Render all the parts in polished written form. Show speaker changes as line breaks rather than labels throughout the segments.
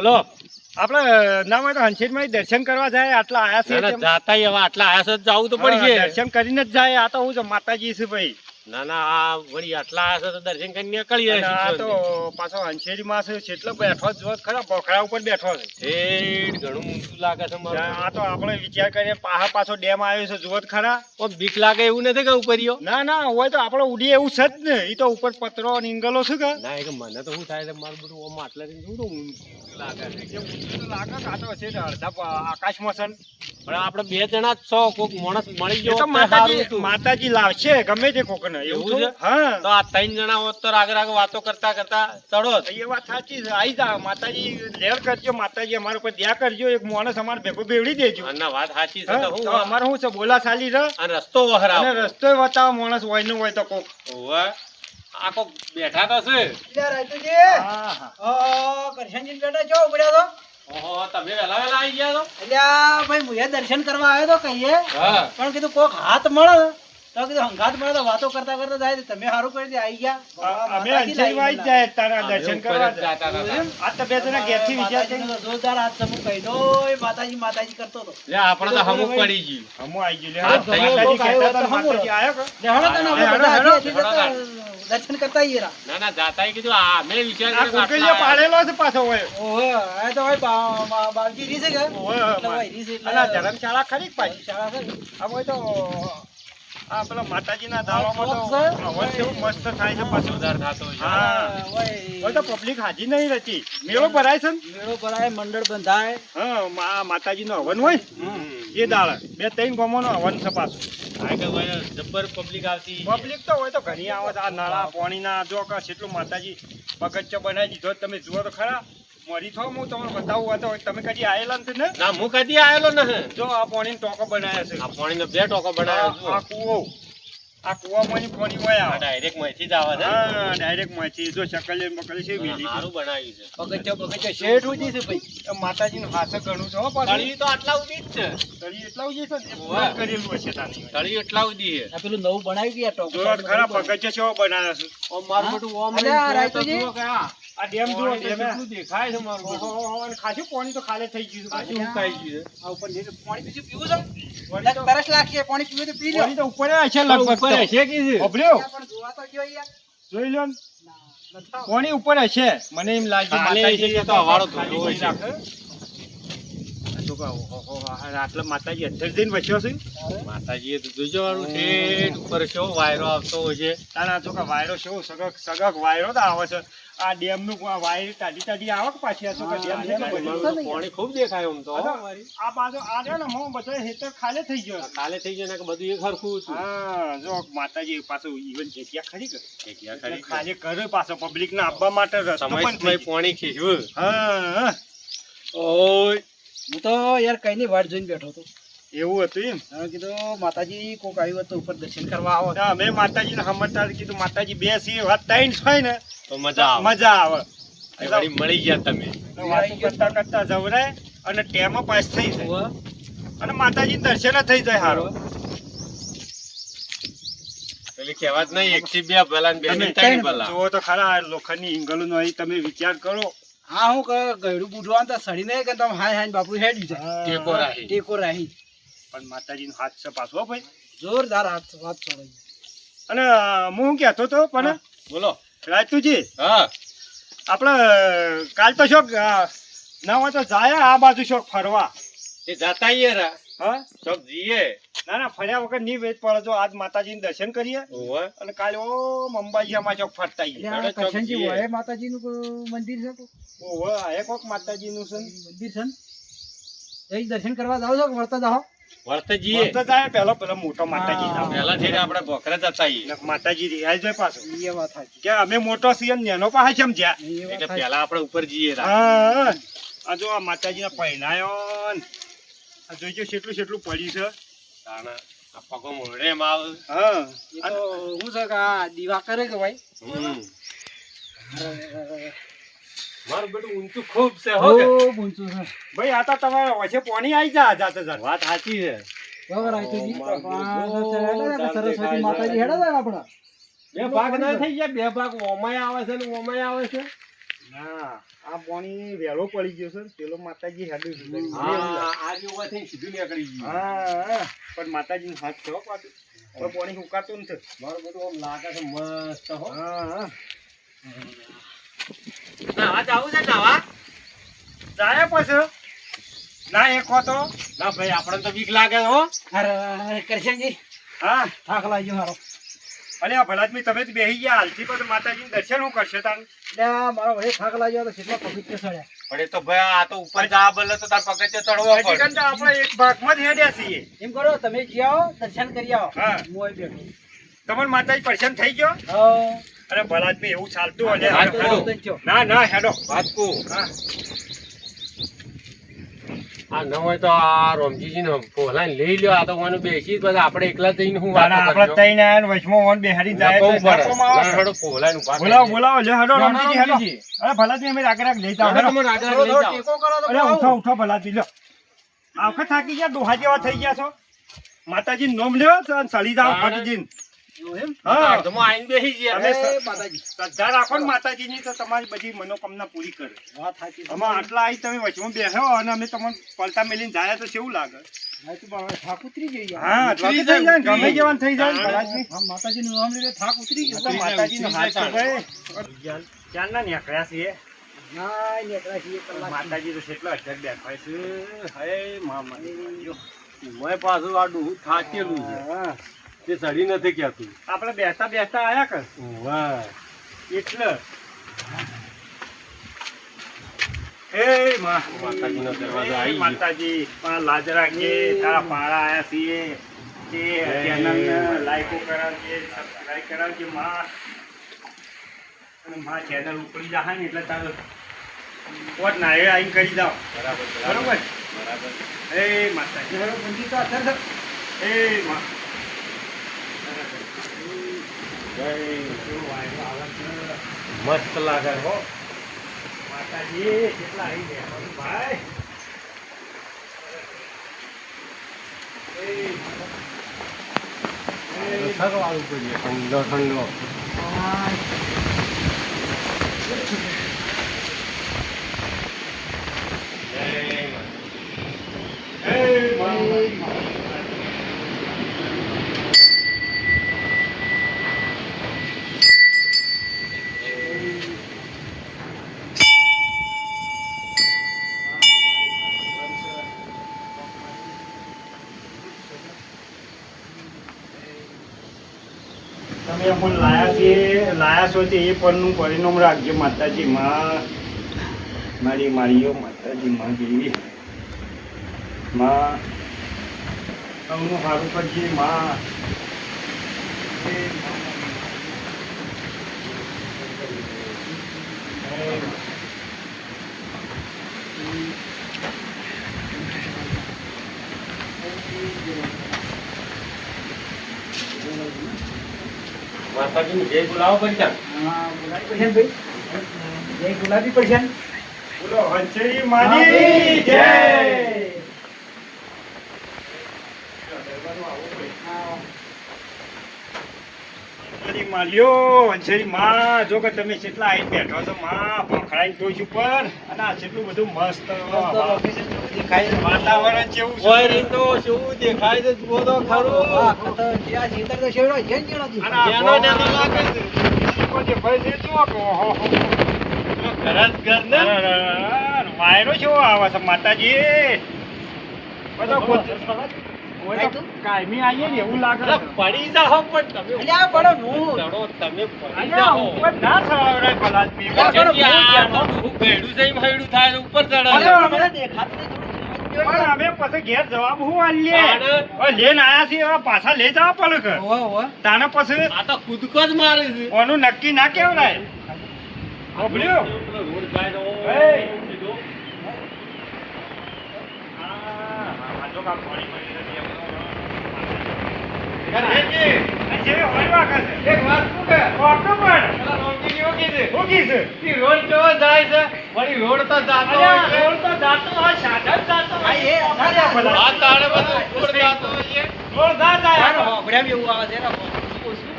બોલો.
આપણે ના હોય તો હંસેજમાં દર્શન કરવા જાય આટલા આયા છે તેમ.
જાતા હવે આટલા આયા છે જવું તો પડશે.
દર્શન કરીને જ જાય. આ તો હું છે માતાજી છે ભાઈ.
ના આ વળી આટલા આયા છે તો દર્શન કરીને નીકળી
અને આ
જાય.
તો પાછો હંસેજમાં છે કેટલો બેઠો જ જોત ખરા પોખરા ઉપર બેઠો છે.
ઠેઠ ઘણું ઊંચું લાગે છે મારું.
આ તો આપણે વિચાર કરીએ પાછો ડેમ આવ્યો છે જોત ખરા.
પણ બીક લાગે એવું નથી કે ઉપરીયો.
ના હોય તો આપણે ઉડીએ એવું છે જ ને. એ તો ઉપર પતરો નીંગલો છે કે
ના એ મને તો શું થાય છે મારું બધું ઓમ આટલાથી શું તો ઊંચું લાગે છે.
કે ઊંચું તો લાગે કે આ તો છે ને અડધા આકાશમાં છે ને.
પણ આપણે બે જણા જ છો કોક માણસ મળી
એ
ગયો
તો
હોત તો સારું હતું.
માતાજી લાવશે ગમે તે કોકને એવું
એવું
છે.
છે?
હા
તો આ 3 જણા હોત તો રાગ વાતો કરતા ચડો.
એ વાત સાચી છે. આઈ જા માતાજી લેર કરજો. માતાજી અમારા ઉપર દયા કરજો. એક માણસ અમારે ભેગો બેવડી દેજો.
અને વાત સાચી છે
હા,
તો
તો
હું
અમારે શું છે બોલા ચાલી રહ
અને રસ્તો વહરાવ.
અને રસ્તો બતાવો માણસ હોય ને હોય તો કોક.
ઓવે આ કોક બેઠા તો છે. ઓહો તમે વેલા આવી ગયા તો.
દર્શન કરવા આવ્યો તો કહીએ
હા
પણ કીધું કોક હાથ મળે તો કીધું હંગાત મળે તો વાતો કરતા કરતા જાય તો તમે સારું કરી દે આવી ગયા
અમે અંજલીમાં જ જાય તારા દર્શન કરવા
ઉપર જ જાતા હતા.
આ તો બે જણા ઘેરથી વિચાર કરી
માતાજીનો જોરદાર હાથ સમૂહ કહી દો એ માતાજી કરતો હતો
લે આપણે તો હમુક પડી ગયું.
હમું આવી ગયું લે.
હા,
માતાજી કહેતા હતા ને,
હમું.
માતાજી આયો કે?
લે હળો તને આપણે
હેડો,
બધા
હેડો,
હાથે જતા દર્શન કરતા આવીએ રા.
ના જાતા કીધું આ મેં વિચાર
આ
કર્યો કે
કોકલીઓ
આટલા
પાડેલો છે પાછો હોય.
ઓહો આ તો ભાઈ બાવજી રી છે કે
ઓય,
એટલે ભાઈ રી છે એટલે
અને આ ધર્મશાળા ખરી જ પાછી.
શાળા ખરી.
આ હોય તો આ પેલા માતાજીના દાવામાં તો
શોખ છે.
અવાજ કેવું મસ્ત થાય છે પાછું.
સુધાર થતો હોય છે.
હા.
ભાઈ
હોય તો પબ્લિક હાજી નહીં રહેતી. મેળો ભરાય છે ને.
મેળો ભરાય મંડળ બંધાય
હા માતાજીનો હવન હોય એ દાળ 2-3 ગામોનો હવન છે પાછું.
આ કે ભાઈ જબ્બર પબ્લિક આવતી.
પબ્લિક તો હોય તો ઘણી આવે છે. આ નાળા પાણીના જો કે કેટલું માતાજી બગીચો બનાવી દીધો તમે જુઓ તો ખરા. મરી થો હું તમને બતાવું હતો તમે કદી આયેલા નથી ને.
ના હું કદી આયેલો નથી.
જો આ પાણીનો ટોકો બનાવ્યા છે.
આ પાણીનો 2 ટોકો બનાવ્યો
આ કૂવો. આ કૂવામાંની પાણી હોય
આ
આવે.
ડાયરેક્ટ માંથી જ આવે છે.
હા ડાયરેક્ટ માંથી જો શકલે બકલે છે વેલી
સારું બનાવ્યું છે.
બગીચો શેઠ ઉજી છે ભાઈ
માતાજીનું હાથ ઘણું છે હો પાછું.
તળી તો આટલા સુધી જ છે.
તળી એટલા ઉજી છે ને
વાહ.
કરેલું હશે તાની.
તળી એટલા સુધી છે.
આ પેલું નવું બનાવી ગયા ટોકો
જો ખરા બગીચો છે બનાવ્યા છે.
ઓમ મારું બધું ઓમ
અલ્યા,
લઈને
રાયતુજી.
જુઓ કે આ
આ ડેમ જુઓ
પાણી તો
ડેમ.
કેટલું દેખાય છે મારું બધું.
ઓહો, અને ખાસું પાણી તો ખાલી થઈ ગયું છે
પાછું
પાછું.
ઉકાઈ ગયું છે.
આ ઉપર જે
પાણી બીજું પીવું છે
પાણી તો-
તરસ લાગશે પાણી પીવું તો પી લો
પાણી તો ઉપર હશે લગભગ
ઉપર
તો.
હશે કે છે?
ઓભળ્યો?
પણ જોવા તો જો યાર
જોઈ લો ને.
ના, નથી આવતું.
પાણી ઉપર હશે મને એમ લાગ્યું
ખાલી
માતાજી
હશે તો હવારો
ખાલી
ધોયો
કરી
હશે.
રાખે. આ શું કહું? ઓહો, આટલા માતાજી અંદર જઈને વસ્યો છે.
માતાજીએ તો જોજો વાળું ઠેઠ ઉપર કેવો વાયરો આવતો હોય છે.
તારા જો કે વાયરો છે સગક વાયરો તો આવે છે. આ ડેમ નું વાયર ટાડી આવે કે પાછી આ શું કે ડેમ છે કે
મારું
બધું.
તો પાણી ખૂબ દેખાય આમ તો હો મારી.
આ બાજુ આ રહ્યો ને હું બધો હેતર ખાલી થઈ ગયો.
કાલે થઈ જાય ને કે બધું એક હરખું હતું.
હા જો માતાજી પાછું ઈવન જગ્યા ખરી કે
જગ્યા ખરી.
ખાલી કરે પાછો પબ્લિક ને આપવા માટે રસ્તો
સમય
પણ
સમય
થઈ ગયો.
પાણી ખીચવું.
હા
ઓય
હું તો યાર કઈ ની વાટ જોઈને બેઠો હતો
એવું હતું એમ.
હવે કીધું માતાજી કોક આવ્યું હતું ઉપર દર્શન કરવા આવો
હા, મેં માતાજીને સમજતા કીધું માતાજી બે છે વાત ત્રણ છે ને
તો મજા આવે.
મજા આવે.
એ વળી મળી ગયા તમે.
વાતો કરતા કરતા જવરાય અને ટેમો પાસ થઈ જાય
હોવે.
અને માતાજી દર્શન થઈ જાય હારો.
પેલી કહેવત નહીં 102 ભલા ને 2
તમે
ની 3 ભલા.
જુઓ તો ખરા આ લોખંડની ઈંગલો નો અહીં તમે વિચાર કરો.
હા હું ગયડું બુઢવાનું તો સડી નહીં કે તમે હાય હાય બાપુ હેડી જાય
ટેકો રાહી.
ટેકો રાહી
પણ માતાજીનો હાથ છે પાછો હો ભાઈ.
જોરદાર હાથ વાત છોડાઈ
અને હું શું કહેતો હતો પણ
બોલો.
રાજતુજી
હા
આપણે કાલ તો શોખ ના હોય તો જાય આ બાજુ શોખ ફરવા.
એ જાતા આઈએ રા.
હા
ચોક જઈએ.
ના ફર્યા વગર નહીં વેચ પડે. જો આજ માતાજીને દર્શન કરીએ
ઓવે.
અને કાલે ઓ અંબાજીમાં ચોક ફરતા આવીએ.
એટલે આ
ચોક
કરશનજી
જઈએ.
વોએ માતાજીનું કોઈ મંદિર છે કોઈ?
ઓહો આ કોક માતાજીનું છે ને.
મંદિર છે ને જઈ દર્શન કરવા જાવ છો કે વળતા જાઓ
વર્તે જઈએ.
વખતે જાય પેલો મોટો માતાજી
હા.
આવે.
પહેલા થઈને આપણે ભોખરા જતા આઈએ.
ને માતાજી રિહાઈ જાય પાછો
એ વાત સાચી
કે અમે મોટો છીએ ને નેનો પાસે સમજ્યા.
એ વાત
એટલે
સાચી.
પહેલા આપણે ઉપર જઈએ રા.
હા આ જો આ માતાજીના પહેનાયો ને આ જોઈજો કેટલું પડ્યું છે.
તાણા આ પગો મોઢે એમ આવે.
હા
એ તો હું છે કે આ દીવા કરે કે ભાઈ
હમ. મારું બધું ઊંચું ખૂબ છે હો કે.
ખૂબ ઊંચું છે
ભાઈ આ તો તમારે વચ્ચે પાણી આવી જા જાતે જાતે.
વાત સાચી છે.
બરાબર રાયતુજી.
મારું
આ
બધું
સરસ્વતી
દેખાય
માતાજી
છે.
હેડે છે આપણા
બે ભાગ ના થઈ ગયા. બે ભાગ ઓમાય આવે છે ને ઓમાય આવે છે.
ના આ પાણી વહેલો પડી ગયો છે ને પેલો માતાજી હેડું છે. હા પણ માતાજીનો હાથ છે હો પાછું. હવે પાણી ઉકાતું નથી. હા જાય પછી ના એક હો તો
ના ભાઈ આપણે તો બીક લાગે હો.
અરે કરશનજી
હા
થાક લાગ્યો મારો.
અને આ ભલાદમી તમે જ બેસી ગયા હાલથી પણ માતાજીનું દર્શન હું કરશે તાન.
એટલે મારો ભાઈ થાક લાગ્યો તો કેટલા પવિત્ર સળ્યા.
પણ એ તો ભાઈ આ તો ઉપર જા બદલે તો તાર પગથિયે ચડવો
હજી
પડે.
કંતા આપણે એક ભાગમાં જ હેડ્યા છીએ.
એમ કરો તમે જી આવો દર્શન કરી આવો.
હા.
હું અહીં બેઠો.
તમને માતાજી પરેશાન થઈ ગયો
હા.
અરે ભલાદમી એવું ચાલતું હોય
હા,
હેડો,
હેડો.
હેડો. ના ના હેડો.
વાત કહું.
હા
આ ન હોય તો આ રોમજીજીને બોલાવીને લઈ લ્યો. આ તો મને બેસી બધા આપણે એકલા જઈને હું વાતો
આપણે
કરજો.
તઈને આયા ને વચમાં ઓન બેહાડીને જાય
નકો
તો
પડે.
નકોમાં આવે.
ના, હેડો બોલાવીને ઊભા કરી
બોલાવો
દે.
બોલાવો લે હેડો
ના,
રમજીજી હેડો.
રમજીજી.
અરે ભલાદમી અમે રાગ રાગ લઈ જાઓ
હેડો,
હેડો.
તમે રાજા
થોડો
લઈ
થોડો
જાઓ.
ટેકો કરો તો
અરે
આવું.
ઉઠો ઉઠો ભલાદમી લો. આ વખત થાકી ગયા ડોહા જેવા થઈ ગયા છો. માતાજીનું નામ લ્યો તો સળી જાઓ ફટીજીને.
એવું એમ?
હા
અર્ધમાં આઈને બેસી ગયા.
તમે
એ માતાજી.
શ્રદ્ધા રાખો ને માતાજીની તો તમારી બધી મનોકામના પૂરી કરે.
વાત સાચી છે.
અમે આટલા આવી તમે વચમાં બેસો અને અમે તમને પલટા મેલીને જાય તો કેવું લાગે?
હા, તો પણ હવે થાક ઉતરી ગઈ યાર.
હા
ઉતરી
થઈ જાય ને,
જાય,
ગમે જવાનું થઈ જાય ને
હા.
ભલાદમી.
આમ માતાજીનું નામ લઈને થાક ઉતરી ગયો.
એટલે માતાજીનો હાથ છે ભાઈ. ક્યારના નીકળ્યા છીએ?
ના, નીકળ્યા છીએ કલાક.
માતાજી તો કેટલા અઢાર બેઠા છે. હે મામા.
મેં પાછું આ ડૂહું થાકેલું છે.
હા.
તે સડી નથી કહેતું.
આપણે બેસતા બેસતા આયા કર
વાહ.
એટલે હે માં
માતાજીનો દરવાજો આવી ગયો.
માતાજી પણ લાજ રાખજે તારા પાળા આયા છીએ તે ચેનલને લાઈકો કરાવજે સબસ્ક્રાઇબ કરાવજે માં અને માં ચેનલ ઉપડી જાય ને એટલે તારે પોટ નાળિયેર આવીને કરી દો
બરાબર
બરોબર
બરાબર.
હે માતાજી
બરાબર, બંધી તો અત્યારે તો
હે માં
જય.
કેવું વાયરો આવે છે.
મસ્ત લાગે હો.
માતાજી કેટલા આવી ગયા ભાઈ
થરવાળું કરીએ ઠંડો ઠંડો.
તમે પણ લાયા છો તે એ પણનું પરિણામ રાખજો માતાજી માં મારી મારીઓ માતાજી માં જેવી માં તમને સારું કરજે માં હે માં.
માતાજીની જય બોલાવો કરી જાણ.
હા, બોલાવી પડશે ને ભાઈ. જય ગુલાબી પડશે ને.
બોલો હંસરી માની જય. હંસરી માલ્યો હંસરી માં જો કે તમે કેટલા આવીને બેઠો છો માં ભખડાઈને ટોચ ઉપર અને આ કેટલું બધું મસ્ત
મસ્ત location જેવું દેખાય છે.
વાતાવરણ કેવું છે
ઓય રીતો શું દેખાય છે જુઓ તો ખરું.
હા, ખતર જે આ ખેતર તો શેવડો છે ને જેનો
અને આ
નેનો નેનો લાગે છે.
શીખો જે ભાઈ છે જુઓ કે ઓહો હો.
ઘર જ ઘર ને.
વાયરો કેવો આવે છે માતાજી બધો
ભાઈ તું?
કાયમી આવીએ ને એવું લાગે
અલા,
છે.
પડી જાઓ પણ તમે
અલ્યા, પડો હું.
ચડો, તમે પડી
અલ્યા,
જાઓ.
ઉપર ના સવારાય ભલાદમી.
અલ્યા,
કેમ કે
પણ
આ ડોહું ગયડું છે એમ હયડું થાય તો ઉપર ચડે.
અલ્યા,
મને દેખાતું નહીં, થોડું
પણ અમે પછી ઘેર જવાબ હું આલીએ
તાણે?
હવે લઈને આયા છીએ હવે પાછા લઈ જવા પડે કે
હોવે, હોવે.
તાને પછી
આ તો કૂદકો જ મારે છે.
ઓનું નક્કી ના કેવડાય સાંભળ્યું?
રોડ જાય તો
એ.
સીધો.
આ જો કામ પાણી પડી નથી એમ.
ઘરજી,
આ જે હોય વાગે છે.
એક વાત શું કે?
ઓટો પણ.
પેલા રોમજીની શું કીધું?
શું કીધું?
ઈ રોડ કેવો જાય છે? વળી રોડ તો જાતો
અલ્યા,
હોય છે.
રોડ તો જાતો હોય, સાધન જાતો
હા,
હોય.
એ અઢારે
ભલા.
આ તાણે બધું ઉપર જાતો હોય છે.
રોડ ના જાય.
યાર, હોભળ્યામાં એવું આવે છે ને, શું કહું છું?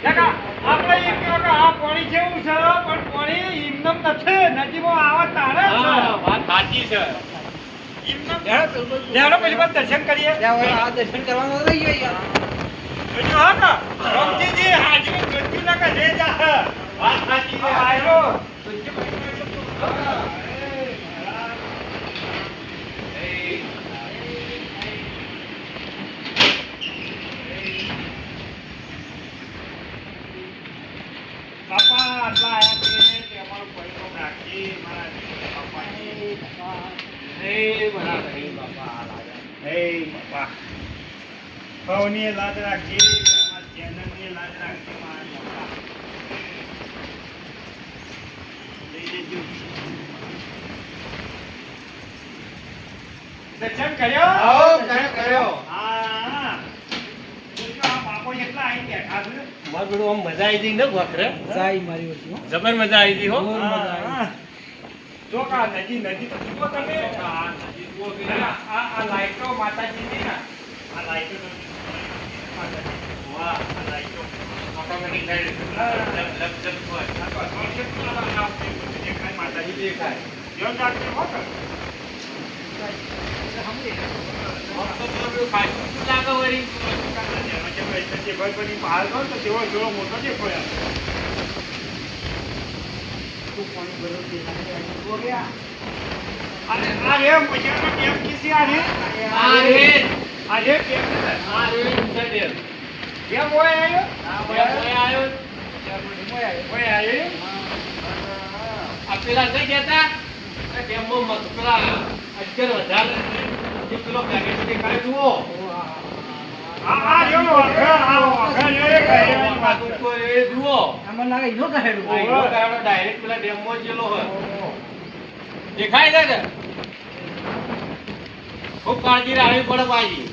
કાકા, આપણે એમ કહો કે આ પાણી કેવું છે પણ પાણી એમનેમ નથી નદીમાં આવા તારે છે
હા, વાત સાચી છે.
એમનેમ લેવડો પેલી બાદ દર્શન કરીએ
ત્યાં હવે આ દર્શન કરવાનું રહી ગયો યાર.
જો હા ને રમજીજી હાજરી ગજ્જુ ના કે લે જા
વાત સાચી છે.
આયો બાપા આટલા આયા છે તે અમારું પરિણામ રાખી મારા બાપાજી
એ બરાબર નહીં બાપા, આ લાગે.
હે બાપા ભવની લાજ રાખી અમારા ચેનલની લાજ રાખી મારા બાપા લઈ લેજો દર્શન કર્યો
આવો, કર્યો.
હા જોજો આ બાપો એટલા આવી બેઠા છે
મારું બેટું આમ મજા આવી ગઈ ને વખરે?
જાય મારી વસ્તુ હો.
જબર મજા આવી ગઈ હો.
હા. જો કા નદી નદી તો જુઓ તમે
આ નદી જુઓ કે
આ લાઈટો માતાજીની ને આ લાઈટો તો માતાજી વાહ આ લાઈટો
ઓટોમેટિક લાઈટ લપ લપ લપ હોય.
આ તો અસર છે તો આ આવતી બધું દેખાય માતાજી
દેખાય.
ધ્યાન રાખજો હો કે
આમ તો પેલું પાછું શું લાગે વળી? આ રે, આ રે ઊંચા ડેમ. આ બોય આવ્યો. આ પેલા કઈ ગયા તા? આ ડેમમાં પેલા 11,000 જે પેલો પેકેટ દેખાય જુઓ. એ જુઓ.
આમાં લાગે ઈનો કહેડું.
આ હીરો કાઢો ડાયરેક્ટ પેલા ડેમમાં જ ગયેલો હોય. દેખાય છે કે? ખૂબ કાળજી રાખવી પડે પાછી.